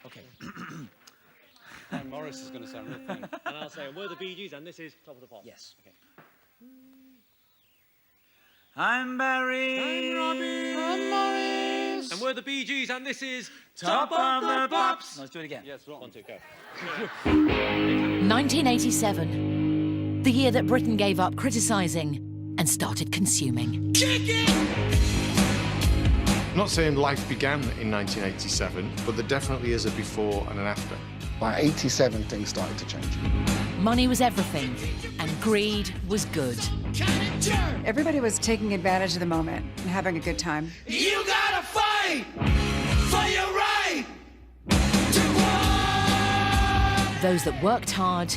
Okay. And Morris is going to sound real thin. And I'll say, we're the Bee Gees, and this is Top of the Pops. Yes. Okay. I'm Barry. I'm Robbie. And Morris. And we're the Bee Gees, and this is Top of the Pops. Let's do it again. Yes, wrong. 1, 2, go. 1987, the year that Britain gave up criticising and started consuming. I'm not saying life began in 1987, but there definitely is a before and an after. By 87, things started to change. Money was everything, and greed was good. Everybody was taking advantage of the moment and having a good time. You gotta fight for your right to war. Those that worked hard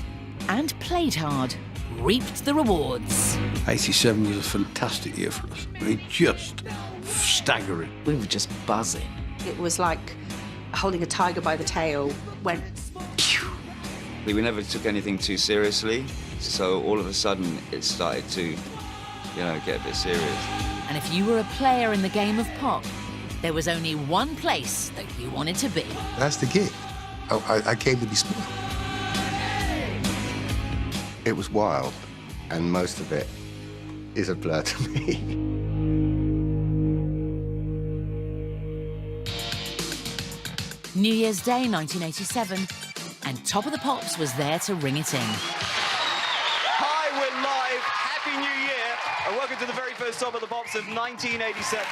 and played hard reaped the rewards. 87 was a fantastic year for us. I mean, just staggering. We were just buzzing. It was like holding a tiger by the tail, went pew. We never took anything too seriously, so all of a sudden it started to, you know, get a bit serious. And if you were a player in the game of pop, there was only one place that you wanted to be. That's the gig. I came to be smart. It was wild, and most of it is a blur to me. New Year's Day 1987, and Top of the Pops was there to ring it in. Hi, we're live. Happy New Year, and welcome to the very first Top of the Pops of 1987.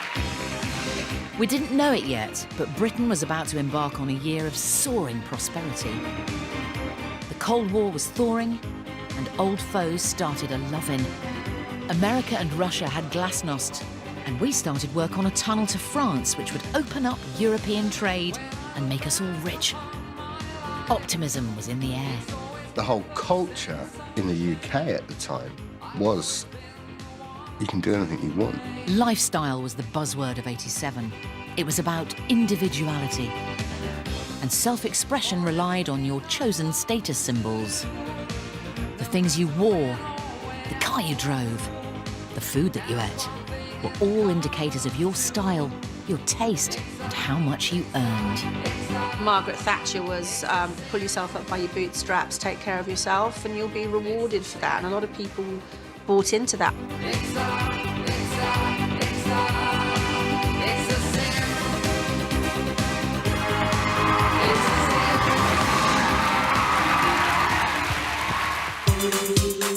We didn't know it yet, but Britain was about to embark on a year of soaring prosperity. The Cold War was thawing, and old foes started a-loving. America and Russia had glasnost, and we started work on a tunnel to France, which would open up European trade and make us all rich. Optimism was in the air. The whole culture in the UK at the time was, you can do anything you want. Lifestyle was the buzzword of 87. It was about individuality. And self-expression relied on your chosen status symbols. The things you wore, the car you drove, the food that you ate, were all indicators of your style, your taste, and how much you earned. Margaret Thatcher was pull yourself up by your bootstraps, take care of yourself, and you'll be rewarded for that. And a lot of people bought into that.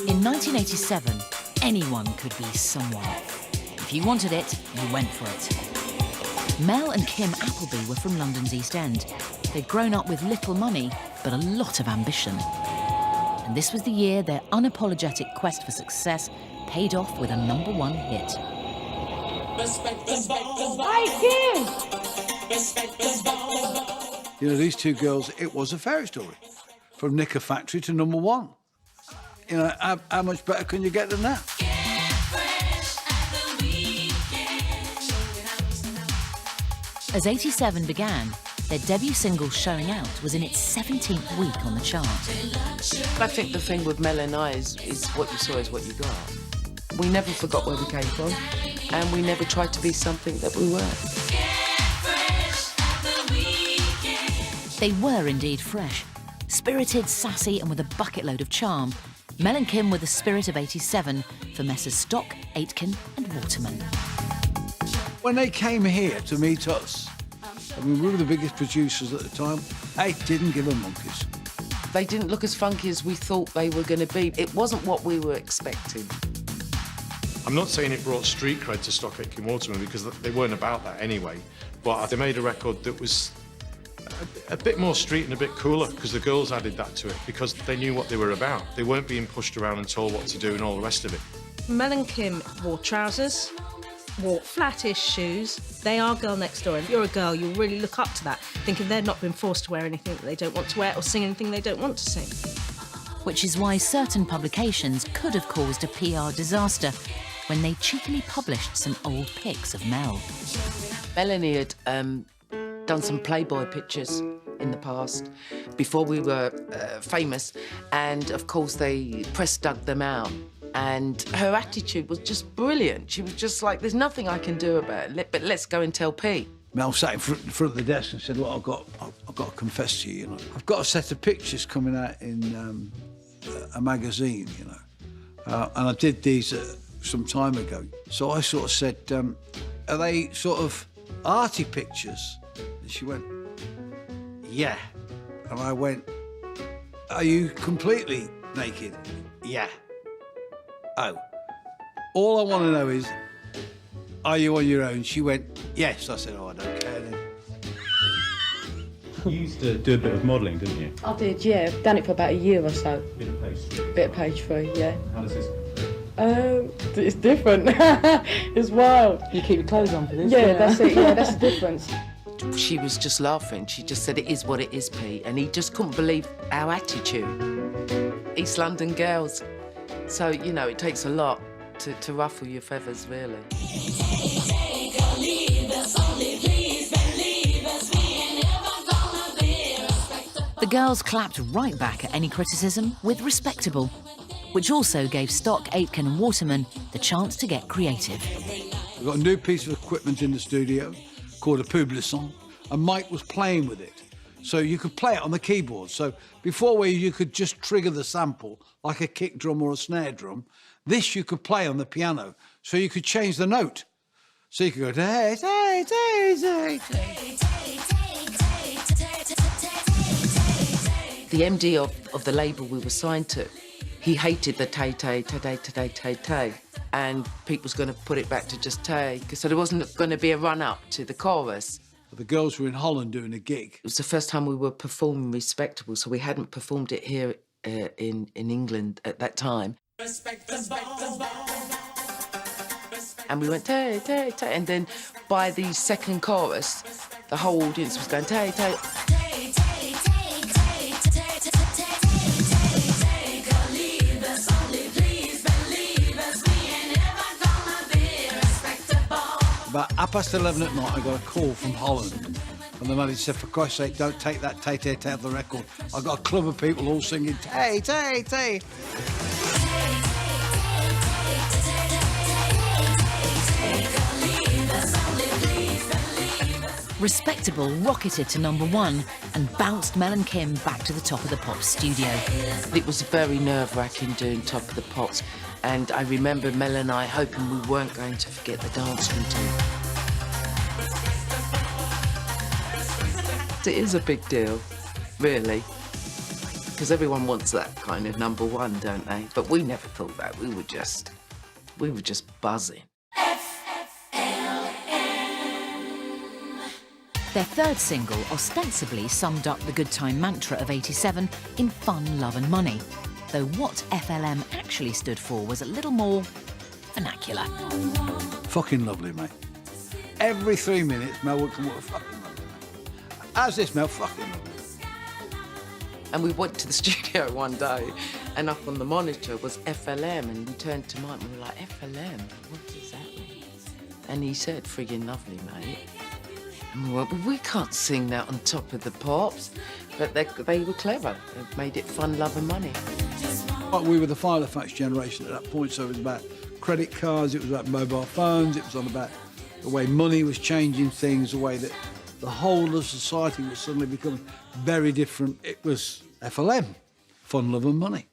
In 1987, anyone could be someone. If you wanted it, you went for it. Mel and Kim Appleby were from London's East End. They'd grown up with little money, but a lot of ambition. And this was the year their unapologetic quest for success paid off with a #1 hit. Aitken! You know, these two girls, it was a fairy story. From Knicker Factory to #1. You know, how much better can you get than that? As 87 began, their debut single, Showing Out, was in its 17th week on the chart. I think the thing with Mel and I is what you saw is what you got. We never forgot where we came from, and we never tried to be something that we weren't. They were indeed fresh. Spirited, sassy, and with a bucket load of charm, Mel and Kim were the spirit of 87 for Messrs Stock, Aitken and Waterman. When they came here to meet us, I mean, we were the biggest producers at the time, they didn't give a monkeys. They didn't look as funky as we thought they were going to be. It wasn't what we were expecting. I'm not saying it brought street cred to Stock Aitken Waterman because they weren't about that anyway, but they made a record that was a bit more street and a bit cooler because the girls added that to it because they knew what they were about. They weren't being pushed around and told what to do and all the rest of it. Mel and Kim wore trousers, wore flattish shoes. They are girl next door. If you're a girl, you'll really look up to that, thinking they're not been forced to wear anything that they don't want to wear or sing anything they don't want to sing. Which is why certain publications could have caused a PR disaster when they cheekily published some old pics of Mel. Melanie had done some Playboy pictures in the past, before we were famous, and of course they press dug them out. And her attitude was just brilliant. She was just like, there's nothing I can do about it, but let's go and tell Pete. Mel sat in front of the desk and said, "Well, I've got to confess to you. You know, I've got a set of pictures coming out in a magazine. You know, and I did these some time ago. So I sort of said, are they sort of arty pictures?" And she went, "Yeah." And I went, "Are you completely naked?" "Yeah." "Oh. All I want to know is, are you on your own?" She went, "Yes." I said, "Oh, I don't care then." You used to do a bit of modelling, didn't you? I did, yeah. I've done it for about a year or so. Bit of page 3. Bit of page 3, yeah. How does this? It's different. It's wild. You keep your clothes on for this. Yeah, that's it. Yeah, that's the difference. She was just laughing. She just said, "It is what it is, Pete." And he just couldn't believe our attitude. East London girls. So, you know, it takes a lot to ruffle your feathers, really. The girls clapped right back at any criticism with Respectable, which also gave Stock, Aitken and Waterman the chance to get creative. We've got a new piece of equipment in the studio called a Publison, and Mike was playing with it. So you could play it on the keyboard. So before where you could just trigger the sample like a kick drum or a snare drum, this you could play on the piano. So you could change the note. So you could go, hey, hey, hey, hey, hey. The MD of the label we were signed to, he hated the tay-tay, tay-tay, tay-tay, tay-tay. And Pete was going to put it back to just tay, so there wasn't going to be a run-up to the chorus. The girls were in Holland doing a gig. It was the first time we were performing Respectable, so we hadn't performed it here in England at that time. And we went tay, tay, tay, and then by the second chorus, the whole audience was going tay, tay. About 11:30 at night, I got a call from Holland. And the manager said, "For Christ's sake, don't take that tay-tay-tay off the record. I've got a club of people all singing tay, tay, tay." Respectable rocketed to #1 and bounced Mel and Kim back to the Top of the Pops studio. It was very nerve-wracking doing Top of the Pops. And I remember Mel and I hoping we weren't going to forget the dance routine. It is a big deal, really, because everyone wants that kind of #1, don't they? But we never thought that. We were just buzzing. Their third single ostensibly summed up the good time mantra of '87 in fun, love and money. Though what FLM actually stood for was a little more vernacular. Fucking lovely, mate. Every 3 minutes, Mel would come up with fucking lovely, mate. How's this, Mel? Fucking lovely. And we went to the studio one day, and up on the monitor was FLM, and we turned to Mike and we were like, FLM? What does that mean? And he said, friggin' lovely, mate. And we went, well, we can't sing that on Top of the Pops. But they were clever. They made it fun, love and money. We were the Filofax generation at that point, so it was about credit cards, it was about mobile phones, it was on about the way money was changing things, the way that the whole of society was suddenly becoming very different. It was FLM, fun, love and money.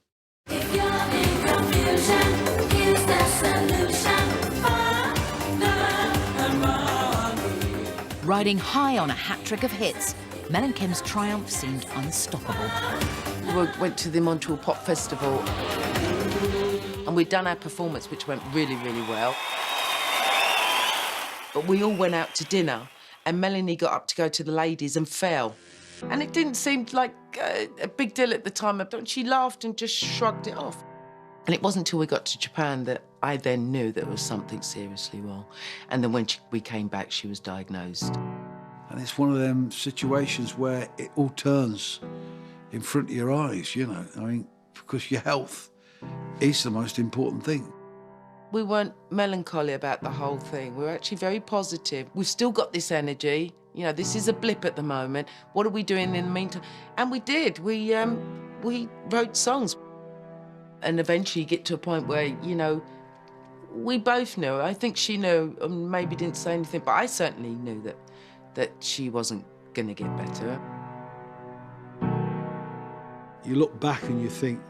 If you're in confusion, here's the solution. Fun, love and money. Riding high on a hat-trick of hits, Mel and Kim's triumph seemed unstoppable. We went to the Montreal Pop Festival and we'd done our performance, which went really, really well. But we all went out to dinner and Melanie got up to go to the ladies and fell. And it didn't seem like a big deal at the time. She laughed and just shrugged it off. And it wasn't until we got to Japan that I then knew there was something seriously wrong. And then when we came back, she was diagnosed. And it's one of them situations where it all turns in front of your eyes, you know. I mean, because your health is the most important thing. We weren't melancholy about the whole thing. We were actually very positive. We've still got this energy. You know, this is a blip at the moment. What are we doing in the meantime? And we did. We wrote songs. And eventually you get to a point where, you know, we both knew. I think she knew and maybe didn't say anything, but I certainly knew that that she wasn't going to get better. You look back and you think,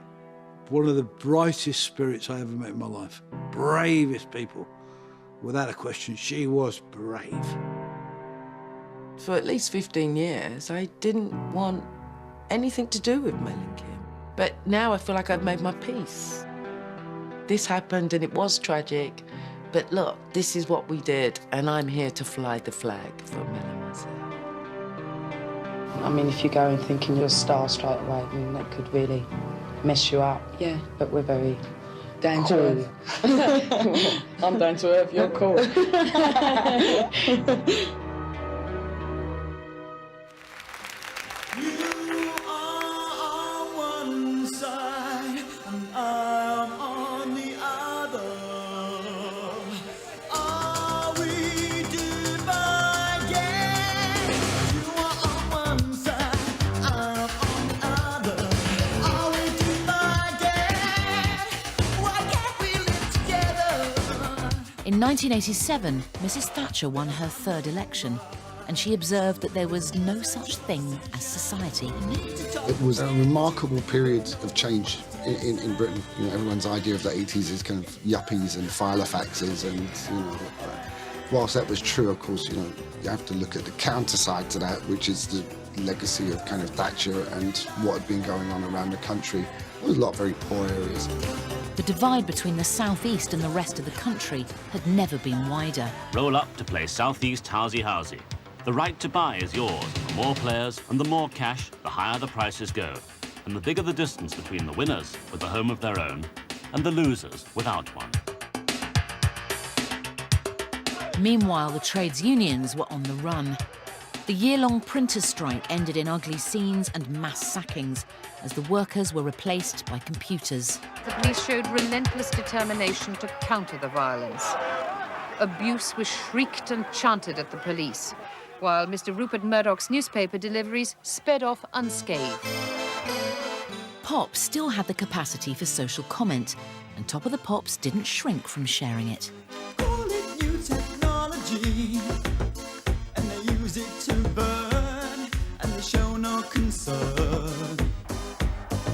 one of the brightest spirits I ever met in my life. Bravest people. Without a question, she was brave. For at least 15 years, I didn't want anything to do with Mel and Kim. But now I feel like I've made my peace. This happened and it was tragic, but look, this is what we did, and I'm here to fly the flag for Mel and myself. I mean, if you go in thinking you're a star straight away, I mean, that could really mess you up. Yeah. But we're very down to earth. I'm down to earth, you're cool. In 1987, Mrs. Thatcher won her third election, and she observed that there was no such thing as society. It was a remarkable period of change in Britain. You know, everyone's idea of the 80s is kind of yuppies and filofaxes, and you know, whilst that was true, of course, you know, you have to look at the counter side to that, which is the legacy of kind of Thatcher and what had been going on around the country. There was a lot of very poor areas. The divide between the southeast and the rest of the country had never been wider. Roll up to play Southeast Housey Housey. The right to buy is yours. The more players and the more cash, the higher the prices go. And the bigger the distance between the winners with a home of their own and the losers without one. Meanwhile, the trades unions were on the run. The year-long printers' strike ended in ugly scenes and mass sackings as the workers were replaced by computers. The police showed relentless determination to counter the violence. Abuse was shrieked and chanted at the police, while Mr. Rupert Murdoch's newspaper deliveries sped off unscathed. Pop still had the capacity for social comment, and Top of the Pops didn't shrink from sharing it. Call it new technology, and they use it to burn, and they show no concern.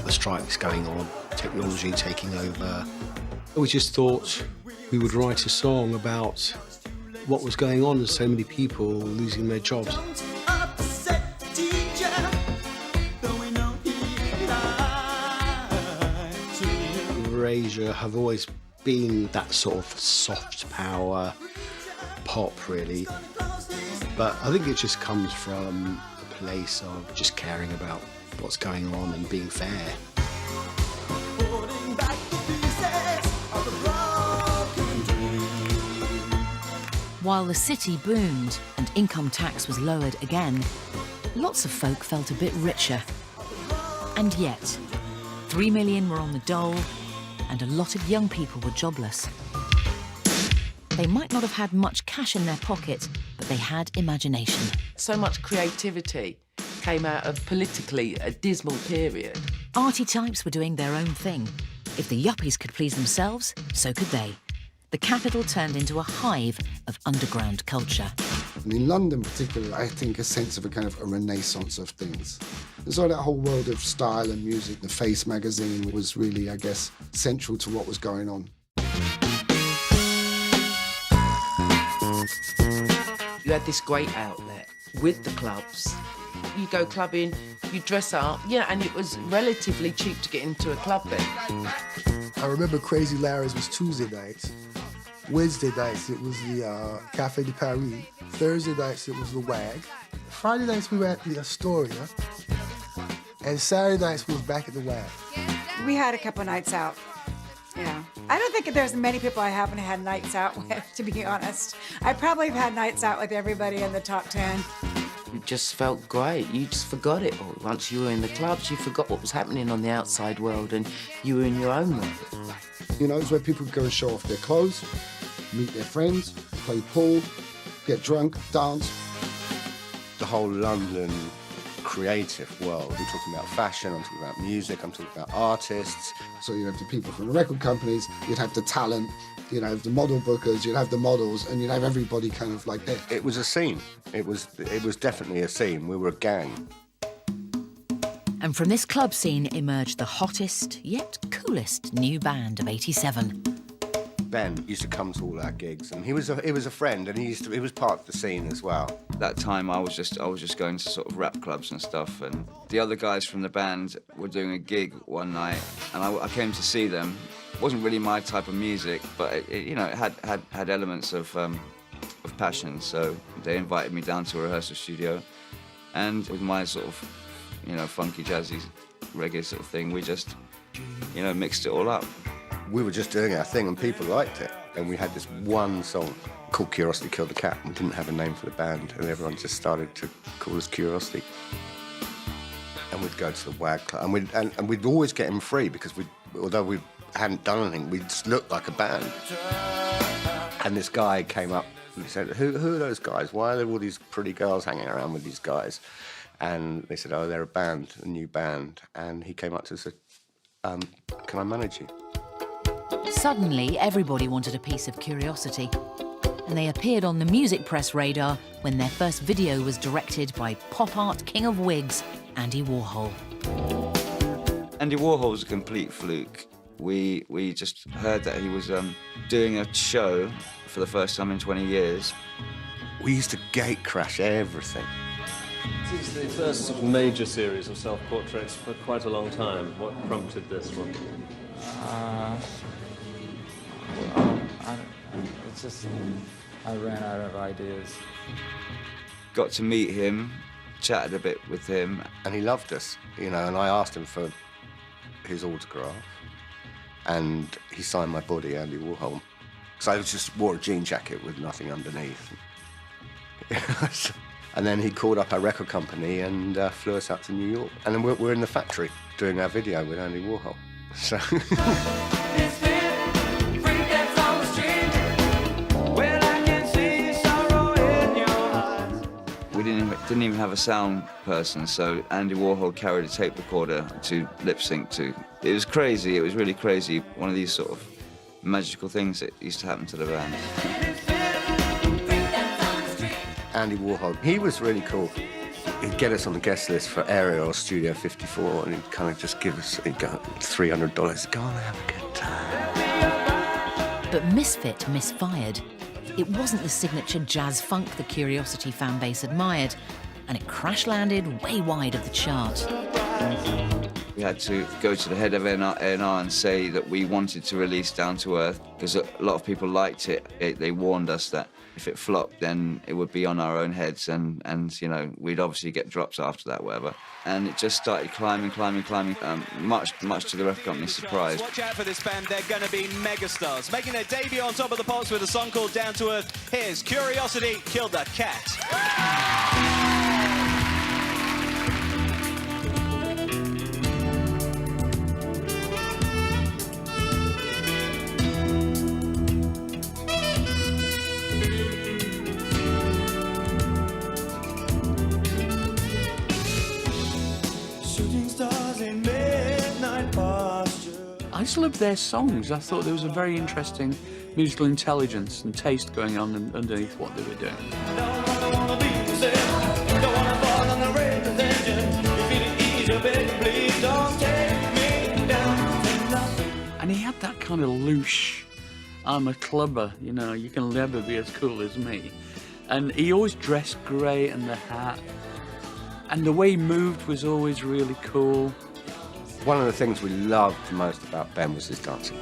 The strike's going on, technology taking over. We just thought we would write a song about what was going on and so many people losing their jobs. Erasure have always been that sort of soft power pop, really. But I think it just comes from a place of just caring about what's going on and being fair. While the city boomed and income tax was lowered again, lots of folk felt a bit richer. And yet, 3 million were on the dole, and a lot of young people were jobless. They might not have had much cash in their pocket, but they had imagination. So much creativity came out of politically a dismal period. Arty types were doing their own thing. If the yuppies could please themselves, so could they. The capital turned into a hive of underground culture. And in London particularly, I think a sense of a kind of a renaissance of things. And so that whole world of style and music, the Face magazine was really, I guess, central to what was going on. You had this great outlet with the clubs. You go clubbing, you dress up, yeah, and it was relatively cheap to get into a club then. I remember Crazy Larry's was Tuesday nights. Wednesday nights, it was the Café de Paris. Thursday nights, it was the WAG. Friday nights, we were at the Astoria. And Saturday nights, we was back at the WAG. We had a couple nights out. Yeah. I don't think there's many people I haven't had nights out with, to be honest. I probably have had nights out with everybody in the top 10. It just felt great. You just forgot it all. Once you were in the clubs, you forgot what was happening on the outside world and you were in your own world. You know, it's where people go and show off their clothes, meet their friends, play pool, get drunk, dance. The whole London creative world. I'm talking about fashion, I'm talking about music, I'm talking about artists. So you'd have the people from the record companies, you'd have the talent, you know, the model bookers, you'd have the models, and you'd have everybody kind of like this. It was a scene. It was definitely a scene. We were a gang. And from this club scene emerged the hottest, yet coolest new band of '87. Ben used to come to all our gigs, and he was a friend, and he was part of the scene as well. That time I was just going to sort of rap clubs and stuff, and the other guys from the band were doing a gig one night, and I came to see them. It wasn't really my type of music, but it had elements of passion. So they invited me down to a rehearsal studio, and with my sort of, you know, funky jazzy reggae sort of thing, we just, you know, mixed it all up. We were just doing our thing, and people liked it. And we had this one song called Curiosity Killed the Cat. We didn't have a name for the band, and everyone just started to call us Curiosity. And we'd go to the WAG Club, and we'd always get him free, because although we hadn't done anything, we just looked like a band. And this guy came up and he said, who are those guys? Why are there all these pretty girls hanging around with these guys? And they said, oh, they're a band, a new band. And he came up to us and said, can I manage you? Suddenly, everybody wanted a piece of Curiosity, and they appeared on the music press radar when their first video was directed by pop art king of wigs, Andy Warhol. Andy Warhol was a complete fluke. We just heard that he was doing a show for the first time in 20 years. We used to gate crash everything. This is the first sort of major series of self-portraits for quite a long time. What prompted this one? It's just, I ran out of ideas. Got to meet him, chatted a bit with him. And he loved us, you know, and I asked him for his autograph, and he signed my body, Andy Warhol. So I just wore a jean jacket with nothing underneath. And then he called up our record company and flew us out to New York. And then we're in the factory doing our video with Andy Warhol. So... We didn't even have a sound person, so Andy Warhol carried a tape recorder to lip sync to. It was crazy, it was really crazy. One of these sort of magical things that used to happen to the band. Andy Warhol, he was really cool. He'd get us on the guest list for Ariel Studio 54, and he'd kind of just give us, he'd go, $300, go on, have a good time. But Misfit misfired. It wasn't the signature jazz funk the Curiosity fan base admired, and it crash-landed way wide of the chart. We had to go to the head of A&R and say that we wanted to release Down to Earth, because a lot of people liked it. They warned us that if it flopped, then it would be on our own heads, and you know, we'd obviously get drops after that, whatever. And it just started climbing, much to the record company's surprise. Watch out for this band, they're going to be megastars. Making their debut on Top of the Pops with a song called Down to Earth, here's Curiosity Killed the Cat. I just loved their songs. I thought there was a very interesting musical intelligence and taste going on underneath what they were doing. And he had that kind of louche, I'm a clubber, you know, you can never be as cool as me. And he always dressed great, and the hat. And the way he moved was always really cool. One of the things we loved most about Ben was his dancing.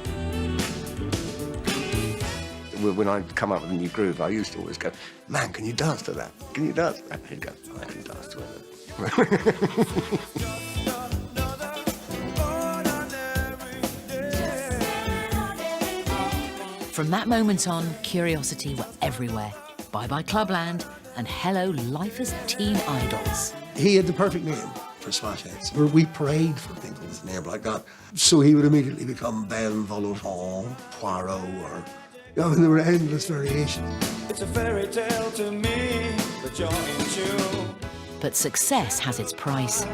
When I'd come up with a new groove, I used to always go, man, can you dance to that? Can you dance to that? And he'd go, I can dance to it. From that moment on, Curiosity were everywhere. Bye-bye Clubland, and hello life as teen idols. He had the perfect name for Smash-Heads. We prayed for people with a name like that. So he would immediately become Ben Volonton, Poirot, or... You know, there were endless variations. It's a fairy tale to me, but you're in tune. But success has its price.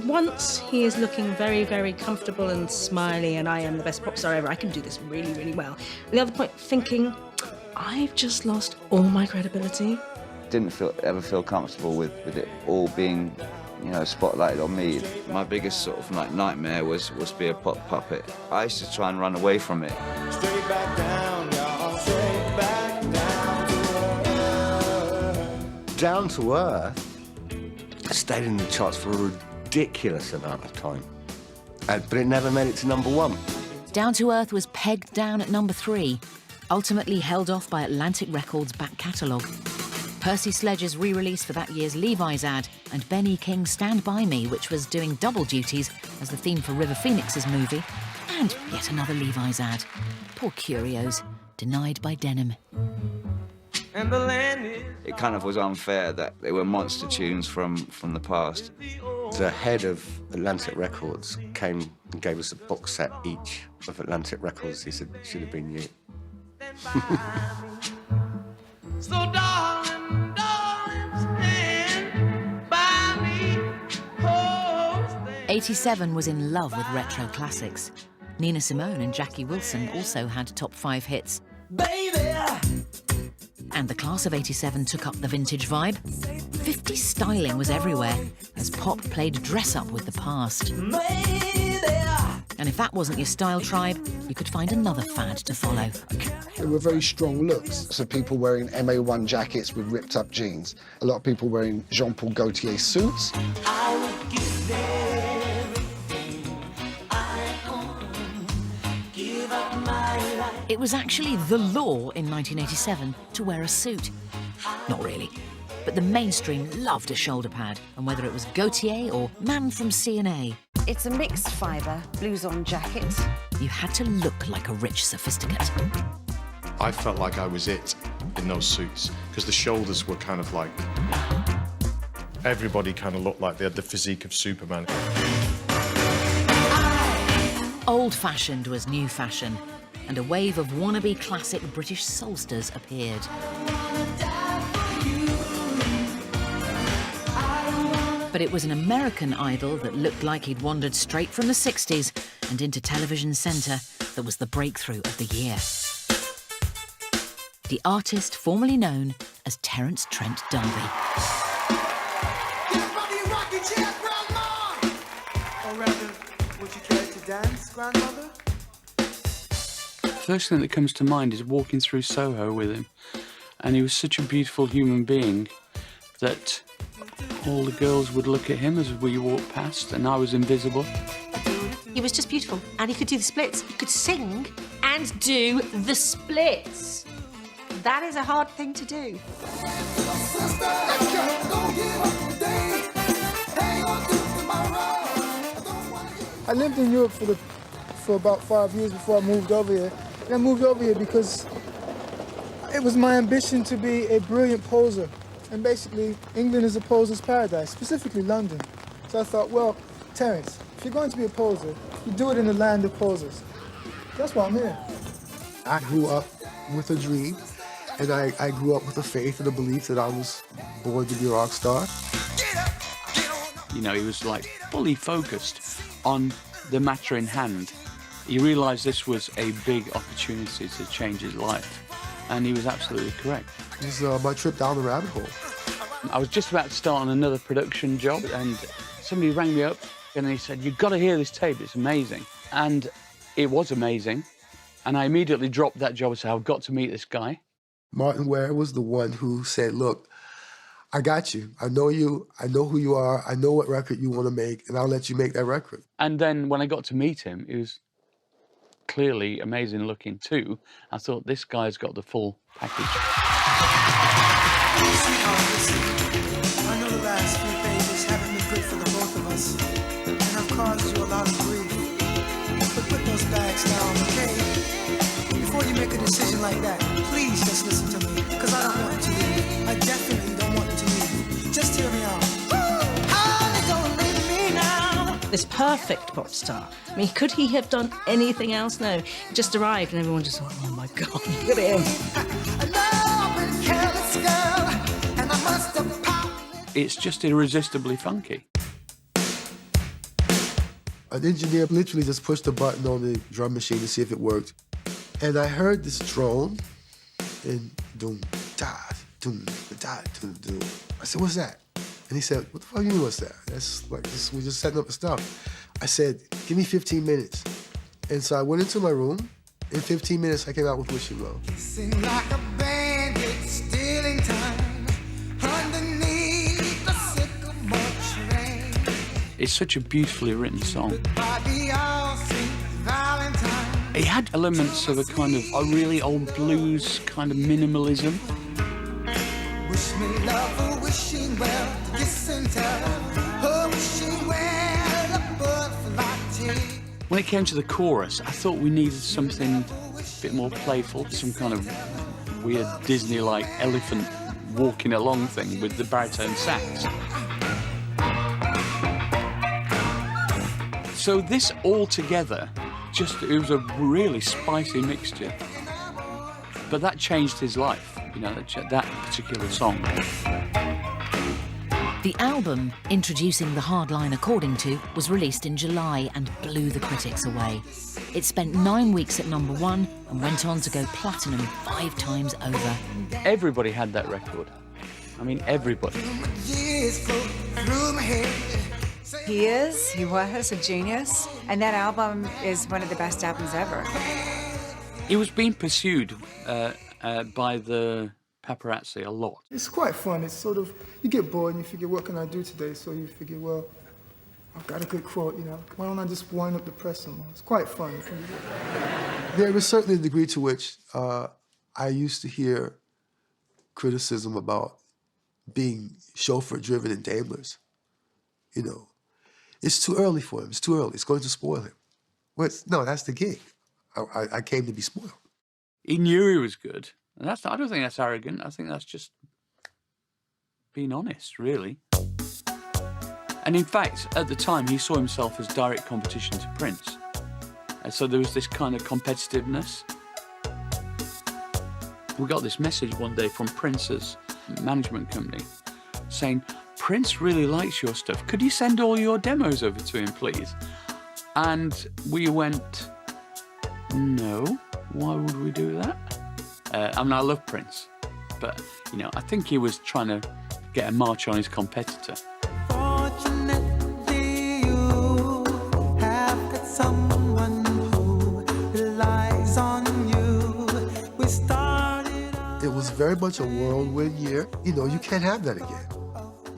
Once he is looking very, very comfortable and smiley and I am the best pop star ever, I can do this really, really well. The other point, thinking, I've just lost all my credibility. Didn't ever feel comfortable with it all being, you know, spotlighted on me. My biggest sort of like nightmare was to be a pop puppet. I used to try and run away from it. Straight back down, y'all. Straight back down to earth. Down to Earth stayed in the charts for a ridiculous amount of time, but it never made it to #1. Down to Earth was pegged down at number 3, ultimately held off by Atlantic Records' back catalogue. Percy Sledge's re-release for that year's Levi's ad, and Ben E. King's Stand By Me, which was doing double duties as the theme for River Phoenix's movie, and yet another Levi's ad. Poor Curios, denied by Denim. And the land is... It kind of was unfair that they were monster tunes from the past. The head of Atlantic Records came and gave us a box set each of Atlantic Records. He said, it should have been you. So darling, stand by me. Oh, stand. 87 was in love with retro classics. Nina Simone and Jackie Wilson also had top 5 hits. Baby. And the class of 87 took up the vintage vibe. 50s styling was everywhere, as pop played dress-up with the past. And if that wasn't your style tribe, you could find another fad to follow. They were very strong looks. So people wearing MA1 jackets with ripped-up jeans. A lot of people wearing Jean-Paul Gaultier suits. I would give everything I own, give up my life. It was actually the law in 1987 to wear a suit. Not really. But the mainstream loved a shoulder pad, and whether it was Gaultier or Man from C&A. It's a mixed fibre, blouson jacket. You had to look like a rich sophisticate. I felt like I was it in those suits, because the shoulders were kind of like... Everybody kind of looked like they had the physique of Superman. Old-fashioned was new fashion, and a wave of wannabe classic British soulsters appeared. But it was an American idol that looked like he'd wandered straight from the 60s and into television centre that was the breakthrough of the year. The artist formerly known as Terence Trent D'Arby. Or rather, would you care to dance, grandmother? First thing that comes to mind is walking through Soho with him, and he was such a beautiful human being that all the girls would look at him as we walked past, and I was invisible. He was just beautiful, and he could do the splits. He could sing and do the splits. That is a hard thing to do. I lived in Europe for about 5 years before I moved over here. And I moved over here because it was my ambition to be a brilliant poser. And basically, England is a poser's paradise, specifically London. So I thought, well, Terence, if you're going to be a poser, you do it in the land of posers. That's why I'm here. I grew up with a dream, and I grew up with a faith and a belief that I was born to be a rock star. You know, he was like fully focused on the matter in hand. He realised this was a big opportunity to change his life, and he was absolutely correct. This is my trip down the rabbit hole. I was just about to start on another production job, and somebody rang me up and he said, "You've got to hear this tape, it's amazing." And it was amazing, and I immediately dropped that job and said, "I've got to meet this guy." Martin Ware was the one who said, look, I got you. I know you. I know who you are. I know what record you want to make, and I'll let you make that record. And then when I got to meet him, he was clearly amazing looking too. I thought, this guy's got the full package. I know the last few pages haven't been good for the both of us, and I've caused you a lot of grief. But put those bags down, okay? Before you make a decision like that, please just listen to me, because I don't want you to leave. I definitely don't want you to leave. Just hear me out. Don't leave me now. This perfect pop star. I mean, could he have done anything else? No. He just arrived and everyone just thought, oh my God, look at him. It's just irresistibly funky. An engineer literally just pushed a button on the drum machine to see if it worked. And I heard this drone, and doom, da, doom, da, doom, doom. I said, what's that? And he said, what the fuck you mean, what's that? That's like, we're just setting up the stuff. I said, give me 15 minutes. And so I went into my room. In 15 minutes, I came out with Wishing Well. Sing like a bandit, stealing time underneath the sycamore tree. It's such a beautifully written song. By the all-Saint Valentine. It had elements of a kind of a really old blues kind of minimalism. Wish me love, a wishing well, kiss and tell, a wishing well, a butterfly tea. When it came to the chorus, I thought we needed something a bit more playful, some kind of weird Disney-like elephant walking along thing with the baritone sax. So this all together, it was a really spicy mixture. But that changed his life, you know, that particular song. The album, introducing the hard line according to, was released in July and blew the critics away. It spent 9 weeks at #1 and went on to go platinum 5 times over. Everybody had that record. I mean, everybody. He was a genius, and that album is one of the best albums ever. He was being pursued by the paparazzi a lot. It's quite fun. It's sort of, you get bored and you figure, what can I do today? So you figure, well, I've got a good quote, you know. Why don't I just wind up the press some more? It's quite fun. There was certainly a degree to which I used to hear criticism about being chauffeur-driven in Daimlers. You know, it's too early for him. It's too early. It's going to spoil him. Well, no, that's the gig. I came to be spoiled. He knew he was good. And I don't think that's arrogant. I think that's just being honest, really. And in fact, at the time, he saw himself as direct competition to Prince. And so there was this kind of competitiveness. We got this message one day from Prince's management company saying, Prince really likes your stuff. Could you send all your demos over to him, please? And we went, no, why would we do that? I mean, I love Prince, but, you know, I think he was trying to get a march on his competitor. Fortunately, you have got someone who relies on you. We started out. It was very much a whirlwind year. You know, you can't have that again.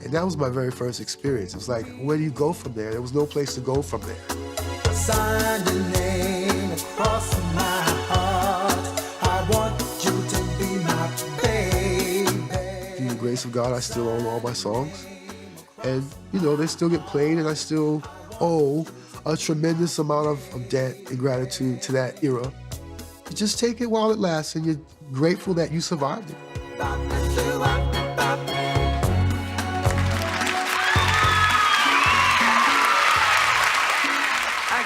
And that was my very first experience. It was like, where do you go from there? There was no place to go from there. Sign your name across my heart. I want you to be my baby. Through the grace of God, I still own all my songs. And, you know, they still get played, and I still owe a tremendous amount of debt and gratitude to that era. You just take it while it lasts, and you're grateful that you survived it.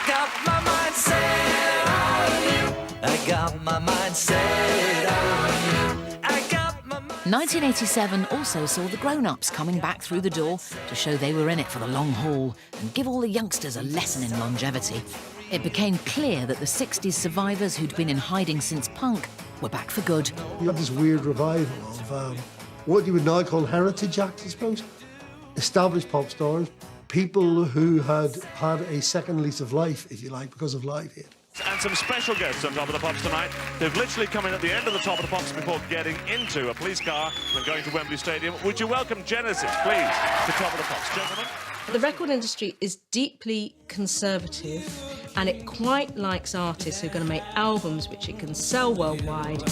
Got my mind set on you. I got my mind. 1987 also saw the grown-ups coming back through the door to show they were in it for the long haul and give all the youngsters a lesson in longevity. It became clear that the 60s survivors who'd been in hiding since punk were back for good. You had this weird revival of what you would now call heritage acts, I suppose. Established pop stars, people who had had a second lease of life, if you like, because of Live Aid. And some special guests on Top of the Pops tonight. They've literally come in at the end of the Top of the Pops before getting into a police car and going to Wembley Stadium. Would you welcome Genesis, please, to Top of the Pops, gentlemen? The record industry is deeply conservative, and it quite likes artists who are going to make albums which it can sell worldwide.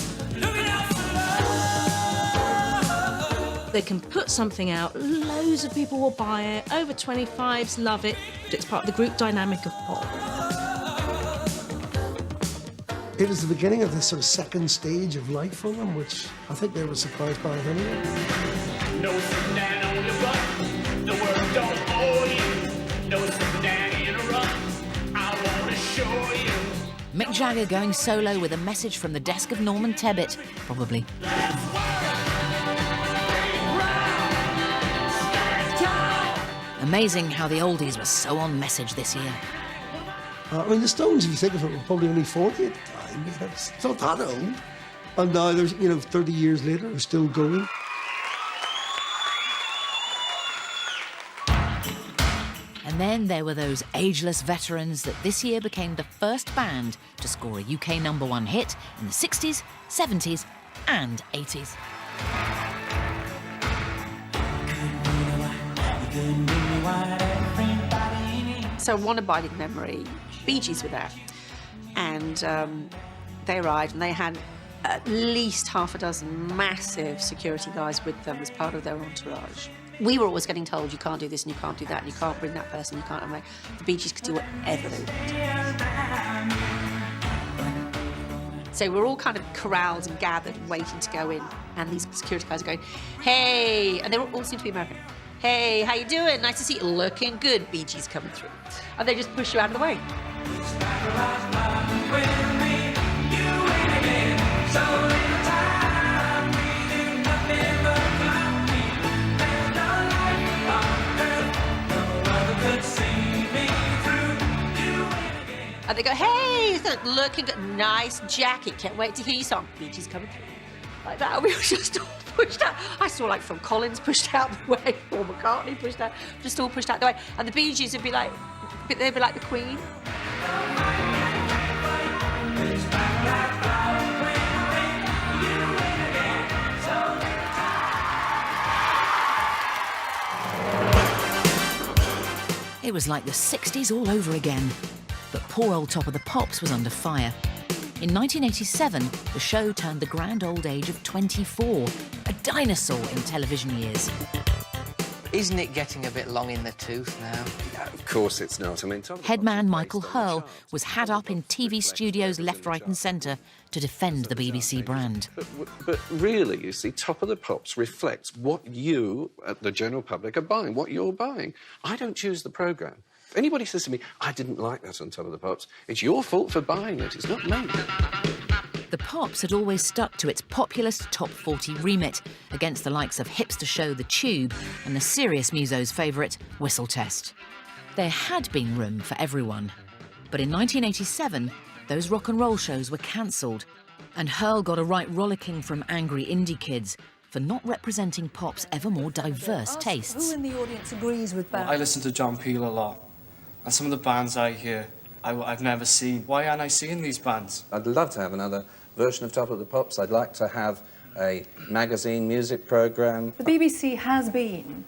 They can put something out, loads of people will buy it, over 25s love it, but it's part of the group dynamic of pop. It was the beginning of this sort of second stage of life for them, which I think they were surprised by it anyway. No Sudan on your butt, the world don't owe you. No Sudan in a run, I want to show you. Mick Jagger going solo with a message from the desk of Norman Tebbit, probably. Amazing how the oldies were so on message this year. I mean, the Stones, if you think of it, were probably only 40 at the time. It's not that old. And now, there's, 30 years later, they're still going. And then there were those ageless veterans that this year became the first band to score a UK #1 hit in the 60s, 70s and 80s. So one abiding memory, Bee Gees were there, and they arrived and they had at least half a dozen massive security guys with them as part of their entourage. We were always getting told, you can't do this and you can't do that and you can't bring that person, you can't. And the Bee Gees could do whatever they wanted. So we're all kind of corralled and gathered and waiting to go in, and these security guys are going, hey, and they all seem to be American. Hey, how you doing? Nice to see you. Looking good. Bee Gees coming through. And they just push you out of the way. And they go, hey, looking good. Nice jacket. Can't wait to hear your song. Bee Gees coming through. Like that. And we were just all pushed out. I saw like Phil Collins pushed out the way, Paul McCartney pushed out, just all pushed out the way. And the Bee Gees would be like, they'd be like the Queen. It was like the 60s all over again. But poor old Top of the Pops was under fire. In 1987, the show turned the grand old age of 24, a dinosaur in television years. Isn't it getting a bit long in the tooth now? No, of course it's not. I mean, Headman Michael Hurl was had up in TV studios left, right and centre to defend the BBC brand. But really, you see, Top of the Pops reflects what you, the general public, are buying, what you're buying. I don't choose the programme. If anybody says to me, I didn't like that on Top of the Pops, it's your fault for buying it, it's not me. The Pops had always stuck to its populist top 40 remit against the likes of hipster show The Tube and the serious muso's favourite Whistle Test. There had been room for everyone, but in 1987 those rock and roll shows were cancelled, and Hurl got a right rollicking from angry indie kids for not representing pop's ever more diverse tastes. Who in the audience agrees with that? I listen to John Peel a lot, and some of the bands I hear I've never seen. Why aren't I seeing these bands? I'd love to have another version of Top of the Pops. I'd like to have a magazine music programme. The BBC has been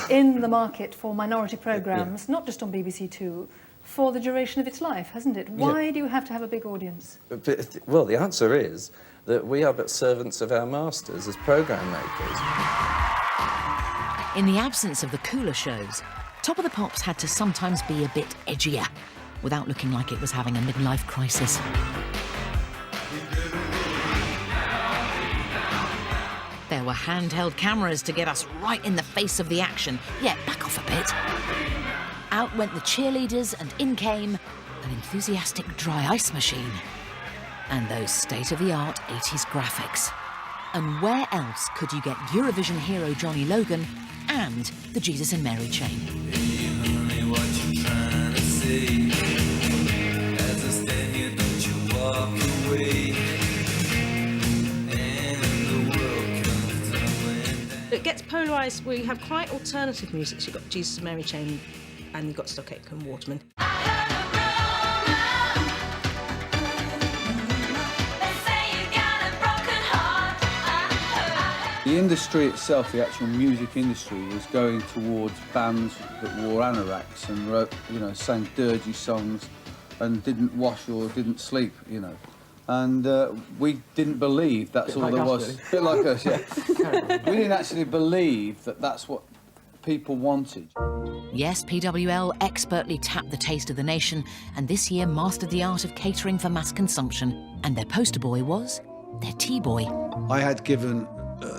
in the market for minority programmes, not just on BBC Two, for the duration of its life, hasn't it? Why do you have to have a big audience? Well, the answer is that we are but servants of our masters as programme makers. In the absence of the cooler shows, Top of the Pops had to sometimes be a bit edgier, without looking like it was having a midlife crisis. There were handheld cameras to get us right in the face of the action. Yeah, back off a bit. Out went the cheerleaders, and in came an enthusiastic dry ice machine. And those state-of-the-art 80s graphics. And where else could you get Eurovision hero Johnny Logan and the Jesus and Mary chain? It gets polarised. We have quite alternative music. So you've got Jesus and Mary Chain, and you've got Aitken and Waterman. The industry itself, the actual music industry, was going towards bands that wore anoraks and wrote, sang dirgy songs and didn't wash or didn't sleep, And we didn't believe that's all there was. A bit like us, yeah. We didn't actually believe that that's what people wanted. Yes, PWL expertly tapped the taste of the nation, and this year mastered the art of catering for mass consumption. And their poster boy was their tea boy. I had given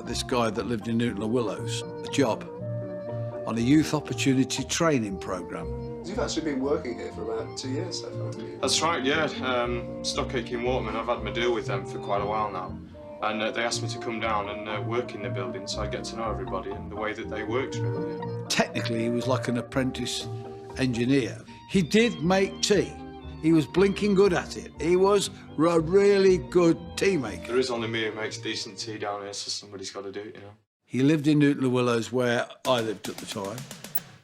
this guy that lived in Newton-le-Willows a job on a youth opportunity training programme. You've actually been working here for about 2 years so far, haven't you? That's right, yeah. Aitken Waterman, I've had my deal with them for quite a while now. And they asked me to come down and work in the building so I get to know everybody and the way that they worked, really. Technically, he was like an apprentice engineer. He did make tea, He was blinking good at it. He was a really good tea maker. There is only me who makes decent tea down here, so somebody's got to do it, you know. He lived in Newton-le-Willows, where I lived at the time.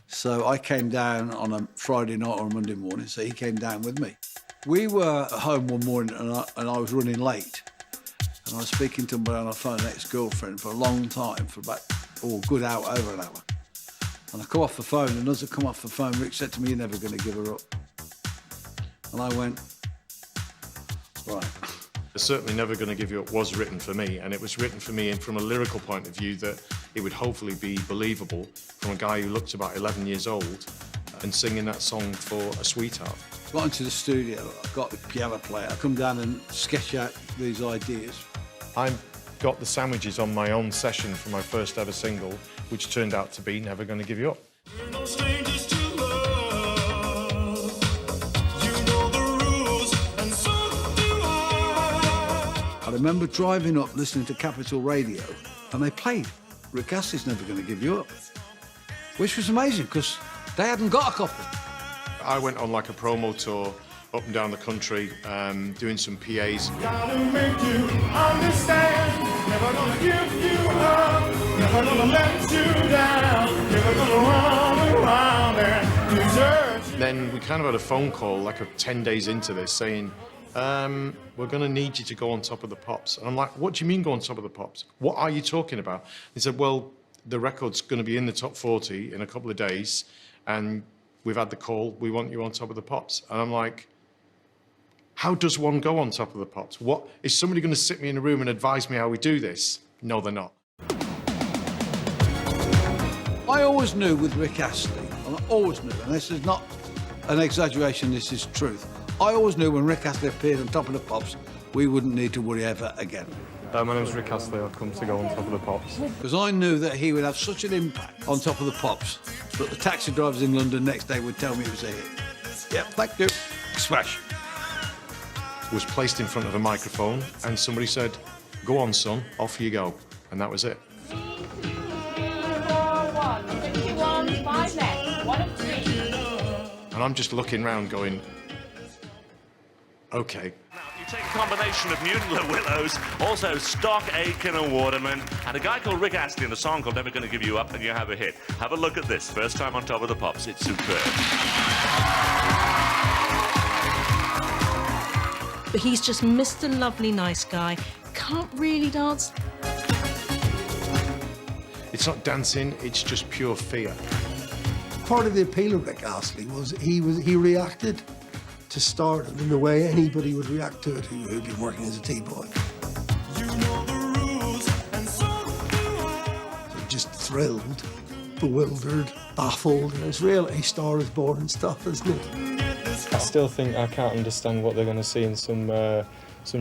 So I came down on a Friday night or a Monday morning, so he came down with me. We were at home one morning and I was running late. And I was speaking to my on the phone, an ex-girlfriend, for a long time, for about, a good hour, over an hour. And I come off the phone, and as I come off the phone, Rick said to me, "You're never going to give her up." And I went, right. Certainly Never Gonna Give You Up was written for me, and it was written for me from a lyrical point of view that it would hopefully be believable from a guy who looked about 11 years old and singing that song for a sweetheart. Got into the studio, I got the piano player, I come down and sketch out these ideas. I got the sandwiches on my own session for my first ever single, which turned out to be Never Gonna Give You Up. I remember driving up listening to Capital Radio, and they played Rick Astley's Never Gonna Give You Up, which was amazing because they hadn't got a copy. I went on like a promo tour up and down the country, doing some PAs. Gotta make you understand, never gonna give you up, never gonna let you down, never gonna run around and desert you. Then we kind of had a phone call like 10 days into this saying, we're going to need you to go on Top of the Pops. And I'm like, what do you mean go on Top of the Pops? What are you talking about? He said, well, the record's going to be in the top 40 in a couple of days, and we've had the call, we want you on Top of the Pops. And I'm like, how does one go on Top of the Pops? What, is somebody going to sit me in a room and advise me how we do this? No, they're not. I always knew with Rick Astley, and I always knew, and this is not an exaggeration, this is truth, I always knew when Rick Astley appeared on Top of the Pops, we wouldn't need to worry ever again. My name's Rick Astley, I've come to go on Top of the Pops. Because I knew that he would have such an impact on Top of the Pops that the taxi drivers in London next day would tell me it was a hit. Yep, thank you. Smash. Was placed in front of a microphone and somebody said, go on, son, off you go. And that was it. 3, 2, 1, 51, 5 left, 1 of 3. And I'm just looking round going, okay. Now, you take a combination of Newton-le-Willows, also Stock, Aitken and Waterman, and a guy called Rick Astley in a song called Never Gonna Give You Up, and you have a hit. Have a look at this. First time on Top of the Pops. It's superb. But he's just Mr. Lovely Nice Guy. Can't really dance. It's not dancing, it's just pure fear. Part of the appeal of Rick Astley was he reacted to stardom in the way anybody would react to it who'd been working as a T-boy. Just thrilled, bewildered, baffled. It's real A Star Is Born stuff, isn't it? I still think I can't understand what they're going to see in some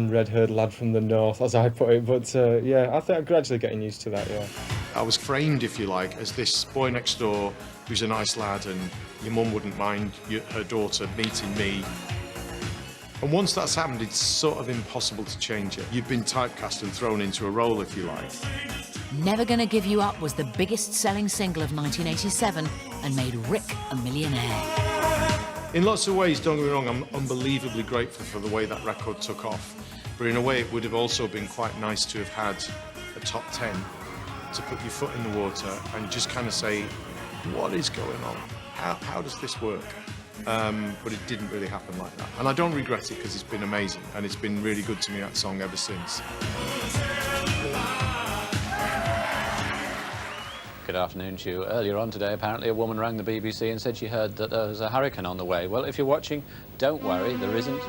red-haired lad from the north, as I put it, but yeah, I think I'm gradually getting used to that, yeah. I was framed, if you like, as this boy next door who's a nice lad and your mum wouldn't mind her daughter meeting me. And once that's happened, it's sort of impossible to change it. You've been typecast and thrown into a role, if you like. Never Gonna Give You Up was the biggest selling single of 1987 and made Rick a millionaire. In lots of ways, don't get me wrong, I'm unbelievably grateful for the way that record took off. But in a way, it would have also been quite nice to have had a top 10 to put your foot in the water and just kind of say, what is going on? How does this work? But it didn't really happen like that. And I don't regret it because it's been amazing and it's been really good to me, that song, ever since. Good afternoon to you. Earlier on today, apparently a woman rang the BBC and said she heard that there was a hurricane on the way. Well, if you're watching, don't worry, there isn't.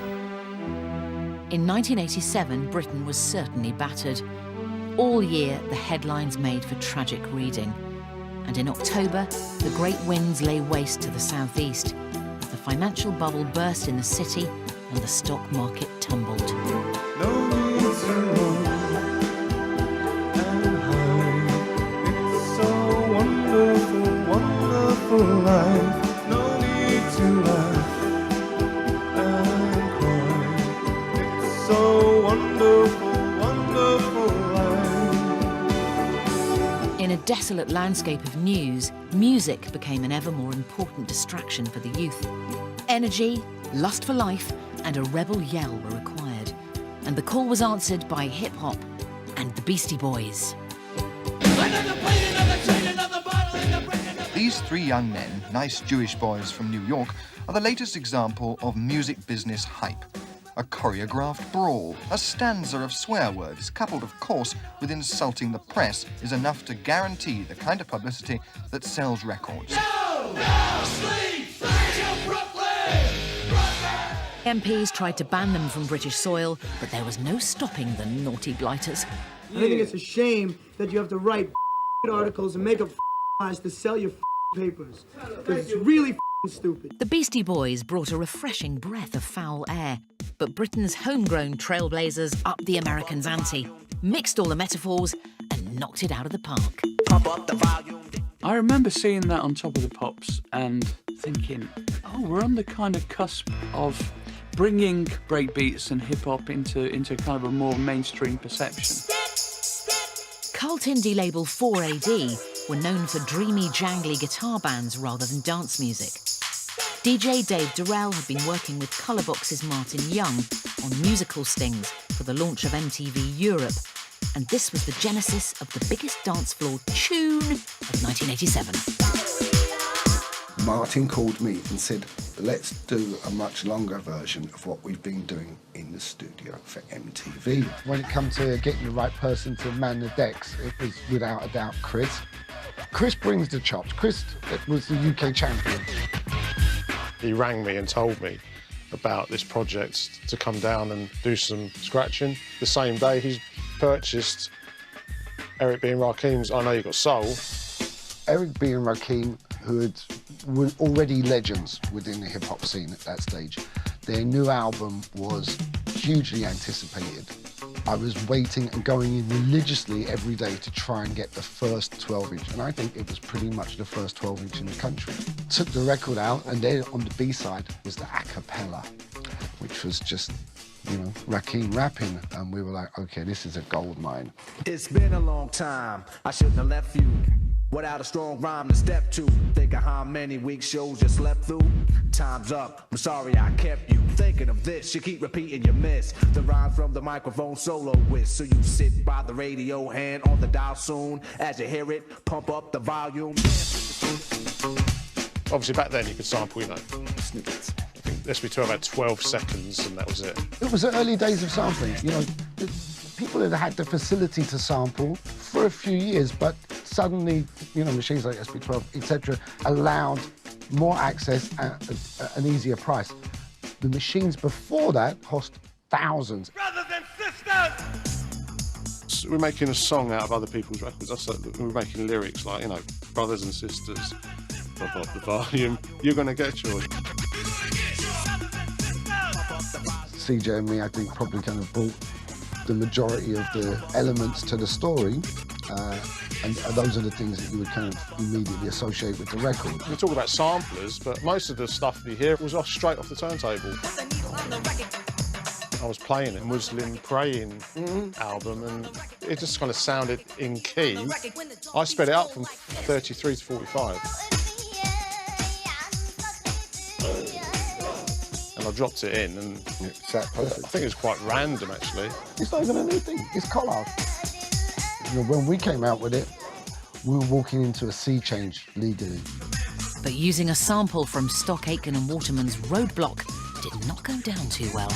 In 1987, Britain was certainly battered. All year, the headlines made for tragic reading. And in October, the great winds lay waste to the southeast. The financial bubble burst in the city and the stock market tumbled. No need to run and hide. It's so wonderful, wonderful life. No need to laugh and cry. It's so wonderful, wonderful life. In a desolate landscape of news, music became an ever more important distraction for the youth. Energy, Lust for Life and A Rebel Yell were required. And the call was answered by hip-hop and the Beastie Boys. These three young men, nice Jewish boys from New York, are the latest example of music business hype. A choreographed brawl, a stanza of swear words, coupled, of course, with insulting the press, is enough to guarantee the kind of publicity that sells records. MPs tried to ban them from British soil, but there was no stopping the naughty blighters. I think it's a shame that you have to write articles and make up lies to sell your papers. Because it's really stupid. The Beastie Boys brought a refreshing breath of foul air, but Britain's homegrown trailblazers upped the Americans' ante, mixed all the metaphors, and knocked it out of the park. Pump up the volume. I remember seeing that on Top of the Pops and thinking, oh, we're on the kind of cusp of bringing breakbeats and hip-hop into kind of a more mainstream perception. Cult indie label 4AD were known for dreamy, jangly guitar bands rather than dance music. DJ Dave Durrell had been working with Colourbox's Martin Young on musical stings for the launch of MTV Europe, and this was the genesis of the biggest dance floor tune of 1987. Martin called me and said, let's do a much longer version of what we've been doing in the studio for MTV. When it comes to getting the right person to man the decks, it was without a doubt Chris. Chris brings the chops. Chris was the UK champion. He rang me and told me about this project to come down and do some scratching. The same day he's purchased Eric B. and Rakim's I Know You Got Soul. Eric B. and Rakim, who were already legends within the hip-hop scene at that stage, their new album was hugely anticipated. I was waiting and going in religiously every day to try and get the first 12-inch, and I think it was pretty much the first 12-inch in the country. Took the record out, and then on the B-side was the a cappella, which was just, you know, Rakim rapping, and we were like, okay, this is a gold mine. It's been a long time, I shouldn't have left you without a strong rhyme to step to. Think of how many weeks shows you slept through. Time's up, I'm sorry I kept you thinking of this. You keep repeating your miss the rhyme from the microphone solo with. So you sit by the radio, hand on the dial soon. As you hear it, pump up the volume. Obviously back then you could sample, you know, snippets. I think SB12 had 12 seconds and that was it. It was the early days of sampling, you know. People had had the facility to sample for a few years, but suddenly, you know, machines like SB12, etc., allowed more access at an easier price. The machines before that cost thousands. Brothers and sisters! We're making a song out of other people's records. We're making lyrics like, you know, brothers and sisters, pop up the volume, you're gonna get yours. CJ and me, I think, probably kind of brought the majority of the elements to the story, and those are the things that you would kind of immediately associate with the record. We talk about samplers, but most of the stuff you hear was straight off the turntable. I was playing a Muslim praying album, and it just kind of sounded in key. I sped it up from 33 to 45. And I dropped it in, and it sat perfect. I think it was quite random, actually. It's not even a new thing, it's collage. You know, when we came out with it, we were walking into a sea change legally. But using a sample from stock Aitken and Waterman's Roadblock did not go down too well.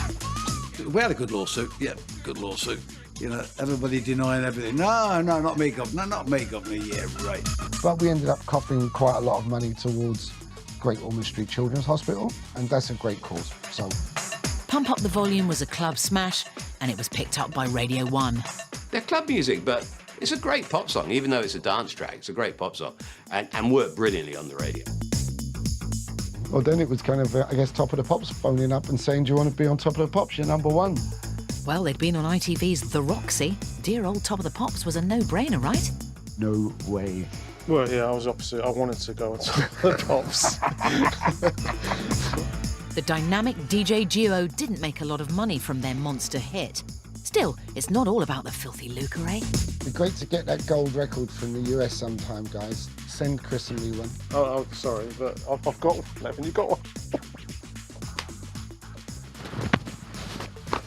We had a good lawsuit, yeah, good lawsuit. You know, everybody denying everything. No, not me, governor, not me, governor, yeah, right. But we ended up copping quite a lot of money towards Great Ormond Street Children's Hospital, and that's a great cause, so. Pump Up the Volume was a club smash, and it was picked up by Radio 1. They're club music, but it's a great pop song, even though it's a dance track. It's a great pop song, and worked brilliantly on the radio. Well, then it was kind of, I guess, Top of the Pops phoning up and saying, do you want to be on Top of the Pops? You're #1. Well, they'd been on ITV's The Roxy. Dear old Top of the Pops was a no-brainer, right? No way. Well, yeah, I was opposite. I wanted to go on Top of the Pops. The dynamic DJ duo didn't make a lot of money from their monster hit. Still, it's not all about the filthy lucre, eh? It'd be great to get that gold record from the US sometime, guys. Send Chris and me one. Oh, sorry, but I've got one. Haven't you got one?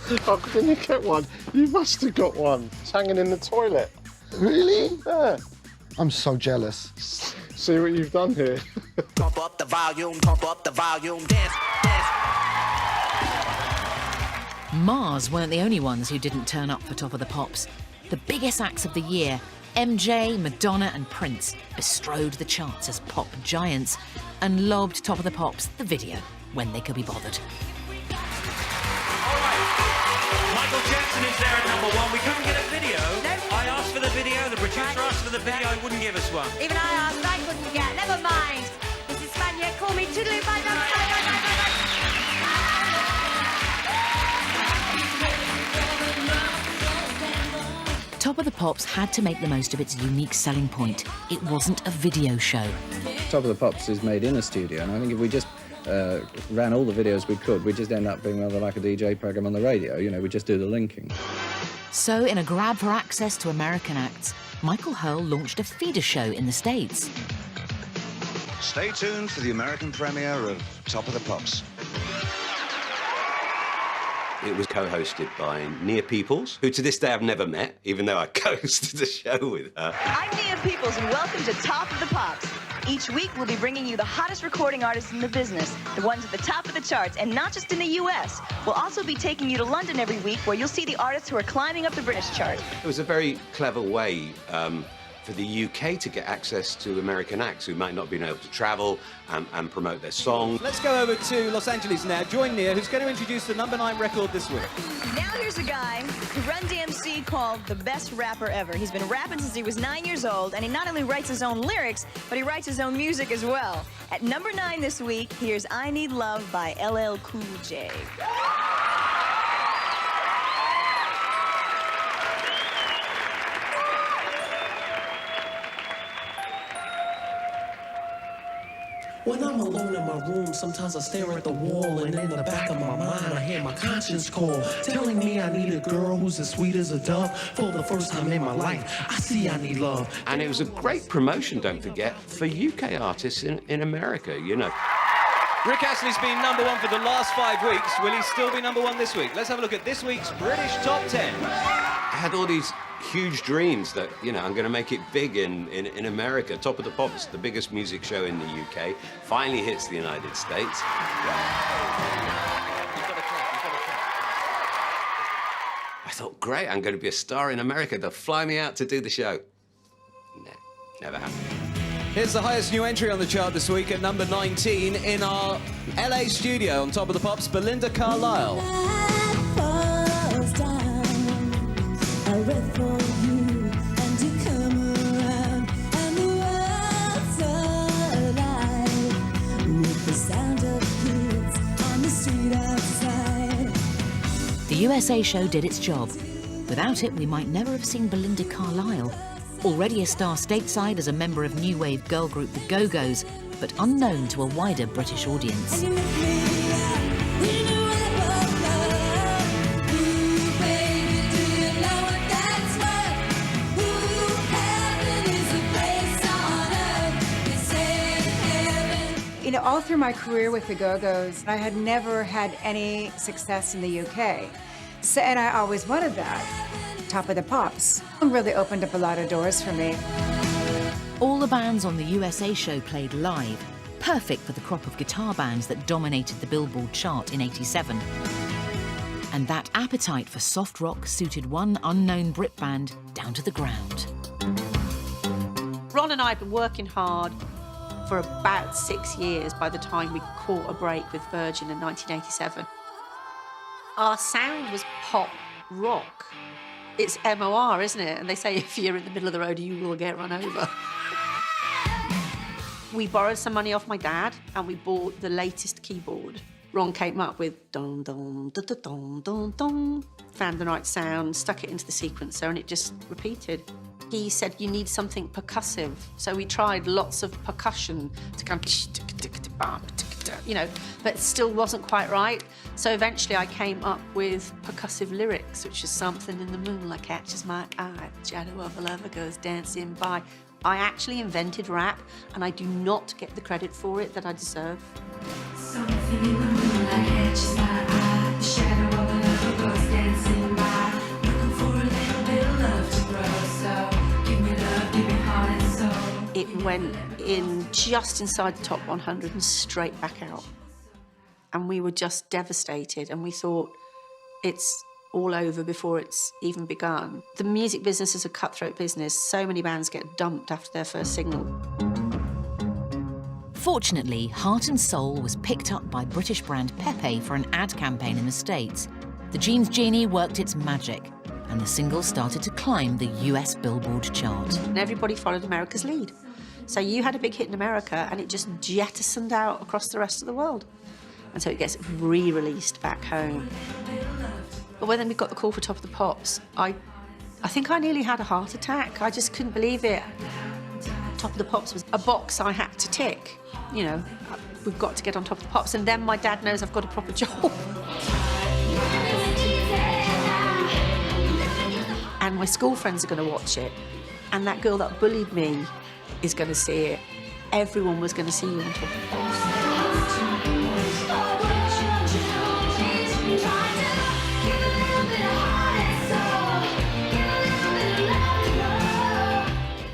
Oh, didn't you get one? You must have got one. It's hanging in the toilet. Really? Yeah. I'm so jealous. See what you've done here. Pump up the volume, dance, dance. Mars weren't the only ones who didn't turn up for Top of the Pops. The biggest acts of the year, MJ, Madonna and Prince, bestrode the charts as pop giants and lobbed Top of the Pops the video when they could be bothered. Michael Jackson is there at #1. We couldn't get a video. Nope. I asked for the video. The producer asked for the video. He wouldn't give us one. Even I asked, I couldn't get. Never mind. This is Spaniard. Call me Toodaloo. Bye, bye, bye, bye, bye, bye. Top of the Pops had to make the most of its unique selling point. It wasn't a video show. Top of the Pops is made in a studio, and I think if we just ran all the videos we could, we'd just end up being rather like a DJ program on the radio. You know, we just do the linking. So, in a grab for access to American acts, Michael Hurl launched a feeder show in the States. Stay tuned for the American premiere of Top of the Pops. It was co-hosted by Nia Peoples, who to this day I've never met, even though I co-hosted the show with her. I'm Nia Peoples, and welcome to Top of the Pops. Each week, we'll be bringing you the hottest recording artists in the business, the ones at the top of the charts, and not just in the U.S. We'll also be taking you to London every week, where you'll see the artists who are climbing up the British chart. It was a very clever way for the UK to get access to American acts who might not have been able to travel and promote their song. Let's go over to Los Angeles now. Join Nia, who's going to introduce the #9 record this week. Now here's a guy who Run DMC called the best rapper ever. He's been rapping since he was 9 years old, and he not only writes his own lyrics, but he writes his own music as well. At #9 this week, here's I Need Love by LL Cool J. When I'm alone in my room, sometimes I stare at the wall, and in the back of my mind, I hear my conscience call, telling me I need a girl who's as sweet as a dove. For the first time in my life, I see I need love. And it was a great promotion, don't forget, for UK artists in America, you know. Rick Astley's been #1 for the last 5 weeks. Will he still be #1 this week? Let's have a look at this week's British Top 10. I had all these huge dreams that, you know, I'm going to make it big in America. Top of the Pops, the biggest music show in the UK, finally hits the United States. I thought, great, I'm going to be a star in America. They'll fly me out to do the show. No, never happened. Here's the highest new entry on the chart this week at #19 in our LA studio on Top of the Pops, Belinda Carlisle. The USA show did its job. Without it, we might never have seen Belinda Carlisle. Already a star stateside as a member of new wave girl group The Go-Go's, but unknown to a wider British audience. You know, all through my career with the Go-Go's, I had never had any success in the UK. So, and I always wanted that. Top of the Pops really opened up a lot of doors for me. All the bands on the USA show played live, perfect for the crop of guitar bands that dominated the Billboard chart in '87. And that appetite for soft rock suited one unknown Brit band down to the ground. Ron and I have been working hard for about 6 years by the time we caught a break with Virgin in 1987. Our sound was pop rock. It's MOR, isn't it? And they say if you're in the middle of the road, you will get run over. We borrowed some money off my dad and we bought the latest keyboard. Ron came up with dun dun dun dun dun dun dun, found the right sound, stuck it into the sequencer, and it just repeated. He said, you need something percussive. So we tried lots of percussion to kind of, you know, but it still wasn't quite right. So eventually I came up with percussive lyrics, which is something in the moonlight catches my eye, the shadow of a lover goes dancing by. I actually invented rap, and I do not get the credit for it that I deserve. Something in the moonlight catches my eye, the shadow of a lover goes dancing. it went in just inside the top 100 and straight back out. And we were just devastated, and we thought it's all over before it's even begun. The music business is a cutthroat business. So many bands get dumped after their first single. Fortunately, Heart and Soul was picked up by British brand Pepe for an ad campaign in the States. The Jeans Genie worked its magic, and the single started to climb the US Billboard chart. And everybody followed America's lead. So you had a big hit in America, and it just jettisoned out across the rest of the world. And so it gets re-released back home. But when then we got the call for Top of the Pops, I think I nearly had a heart attack. I just couldn't believe it. Top of the Pops was a box I had to tick. You know, we've got to get on Top of the Pops, and then my dad knows I've got a proper job. And my school friends are going to watch it, and that girl that bullied me is going to see it. Everyone was going to see you on Top of the Pops.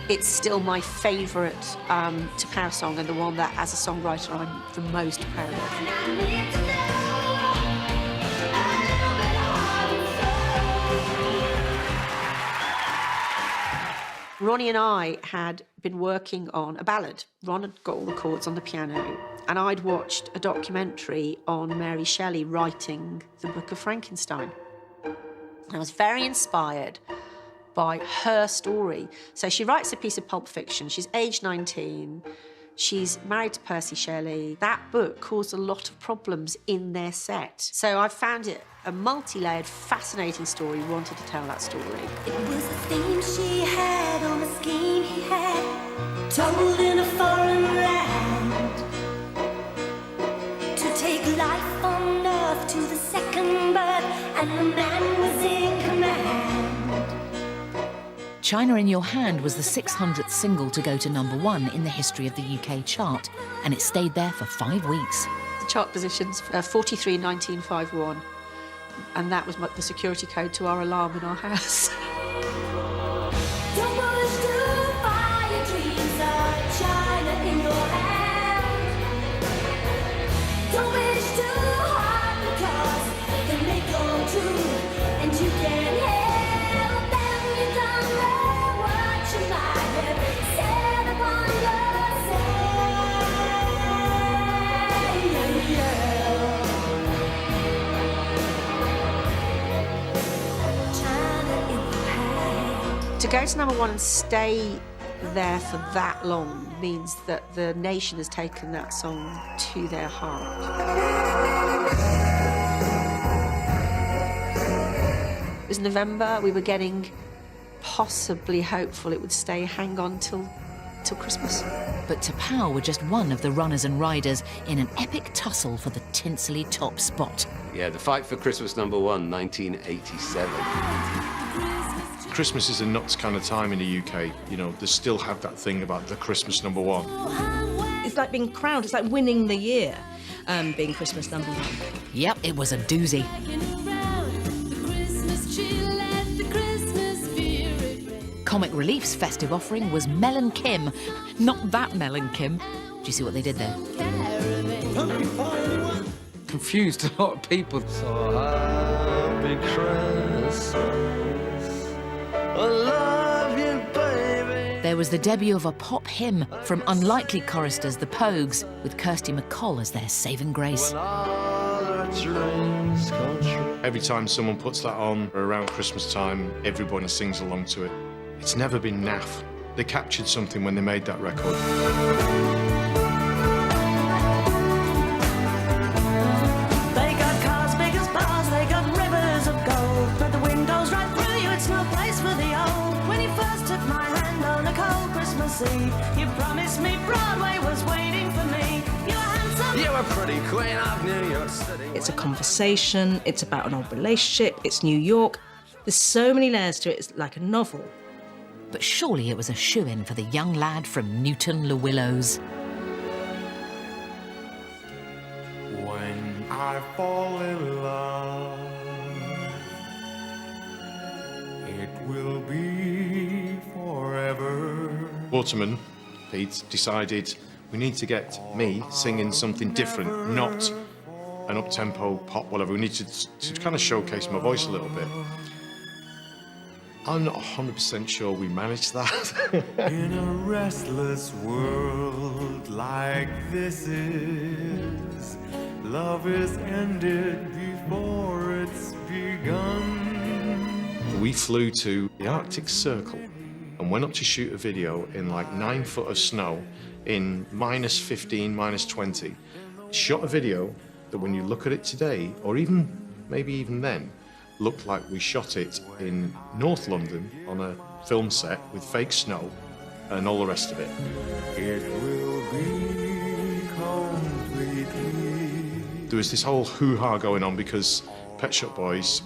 It's still my favourite to Power song, and the one that, as a songwriter, I'm the most proud of. Ronnie and I had been working on a ballad. Ron had got all the chords on the piano, and I'd watched a documentary on Mary Shelley writing the Book of Frankenstein. I was very inspired by her story. So she writes a piece of pulp fiction. She's age 19. She's married to Percy Shelley. That book caused a lot of problems in their set. So I found it a multi-layered, fascinating story. We wanted to tell that story. It was a theme she had on a scheme he had, told in a foreign land, to take life on earth to the second birth, and the man was in command. China in Your Hand was the 600th single to go to #1 in the history of the UK chart, and it stayed there for 5 weeks. The chart position's 43 in 1951, and that was the security code to our alarm in our house. Don't push too far, your dreams are China in your hand. Don't wish too hard, because they may come true, and you can't help them. You don't know what you might have said upon To go to #1 and stay there for that long means that the nation has taken that song to their heart. It was November. We were getting possibly hopeful it would stay hang on till Christmas. But T'Pau were just one of the runners and riders in an epic tussle for the tinsely top spot. Yeah, the fight for Christmas #1, 1987. Christmas is a nuts kind of time in the UK. You know, they still have that thing about the Christmas #1. It's like being crowned. It's like winning the year, being Christmas #1. Yep, it was a doozy. Comic Relief's festive offering was Mel and Kim. Not that Mel and Kim. Do you see what they did there? Confused a lot of people. So happy Christmas. I love you, baby. There was the debut of a pop hymn from unlikely choristers The Pogues, with Kirsty MacColl as their saving grace. Every time someone puts that on around Christmas time, everybody sings along to it. It's never been naff. They captured something when they made that record. They got cars big as bars, they got rivers of gold, but the wind goes right through you, it's no place for the old. When you first took my hand on a cold Christmas Eve, you promised me Broadway was waiting for me. You were handsome. You were pretty queen of New York City. It's a conversation, it's about an old relationship, it's New York. There's so many layers to it, it's like a novel. But surely it was a shoo-in for the young lad from Newton-le-Willows. When I fall in love, it will be forever. Waterman Pete, decided we need to get me singing something different, not an up-tempo pop, whatever. We need to kind of showcase my voice a little bit. I'm not 100% sure we managed that. In a restless world like this is, love is ended before it's begun. We flew to the Arctic Circle and went up to shoot a video in like 9 foot of snow in minus 15, minus 20. Shot a video that when you look at it today, or even maybe even then, looked like we shot it in North London on a film set with fake snow and all the rest of it. It will be completely. There was this whole hoo-ha going on because Pet Shop Boys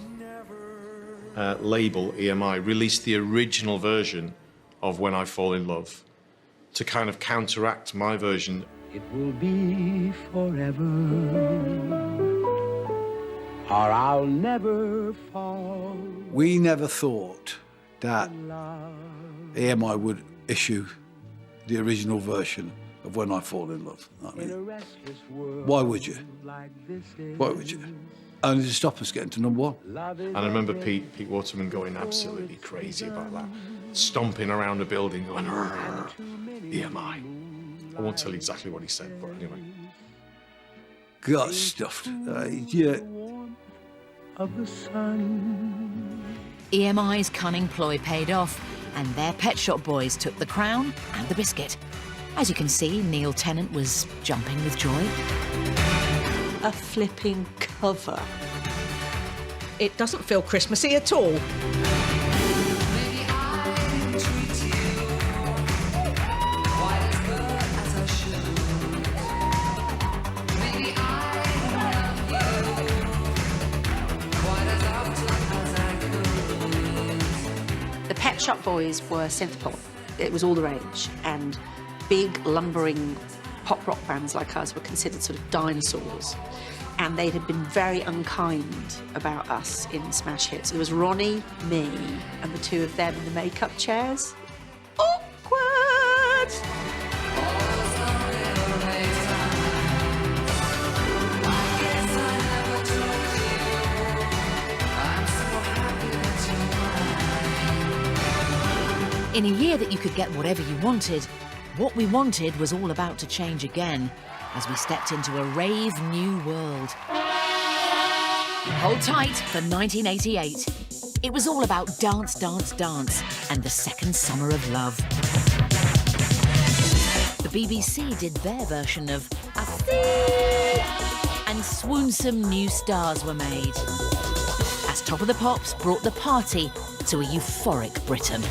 label, EMI, released the original version of When I Fall in Love to kind of counteract my version. It will be forever, or I'll never fall. We never thought that EMI would issue the original version of When I Fall in Love. I mean, why would you? Why would you? Only to stop us getting to #1. And I remember Pete Waterman going absolutely crazy about that, stomping around a building going, EMI. I won't tell you exactly what he said, but anyway. Got stuffed. Yeah. Of the sun. EMI's cunning ploy paid off, and their Pet Shop Boys took the crown and the biscuit. As you can see, Neil Tennant was jumping with joy. A flipping cover. It doesn't feel Christmassy at all. The Pet Shop Boys were synth pop. It was all the rage, and big lumbering pop rock bands like us were considered sort of dinosaurs, and they had been very unkind about us in smash hits. There was Ronnie, me, and the two of them in the makeup chairs. Awkward! In a year that you could get whatever you wanted, what we wanted was all about to change again as we stepped into a rave new world. Hold tight for 1988. It was all about dance, dance, dance and the second summer of love. The BBC did their version of I See, and swoonsome new stars were made as Top of the Pops brought the party to a euphoric Britain.